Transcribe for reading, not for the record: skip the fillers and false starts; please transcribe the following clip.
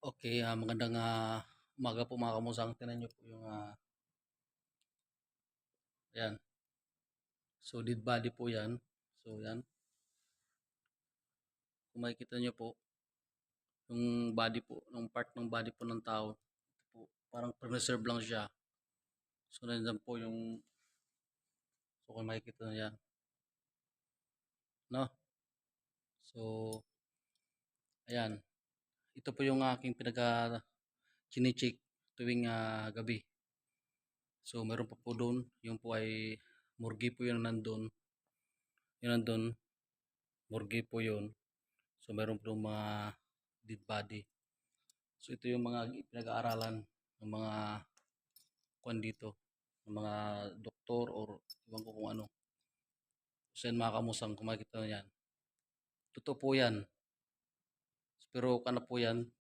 Okay, magandang umaga po mga kamusang. Tingnan niyo po yung ayan. So dead body po 'yan. So 'yan, kung makikita niyo po yung body po, yung part ng body po ng tao, ito po, parang preserve lang siya. So nandiyan po yung kung makikita niyo 'yan, no? So ayan, ito po yung aking chine-check tuwing gabi. So meron pa po doon, yung po ay morgue po yung nandun. Yung nandun, morgue po yun. So meron po mga dead body. So ito yung mga pinag-aaralan ng mga kuan dito, ng mga doktor or ibang ko kung ano. So yan mga kamusang, kung makikita nyo yan. Totoo po yan. Pero kana po yan,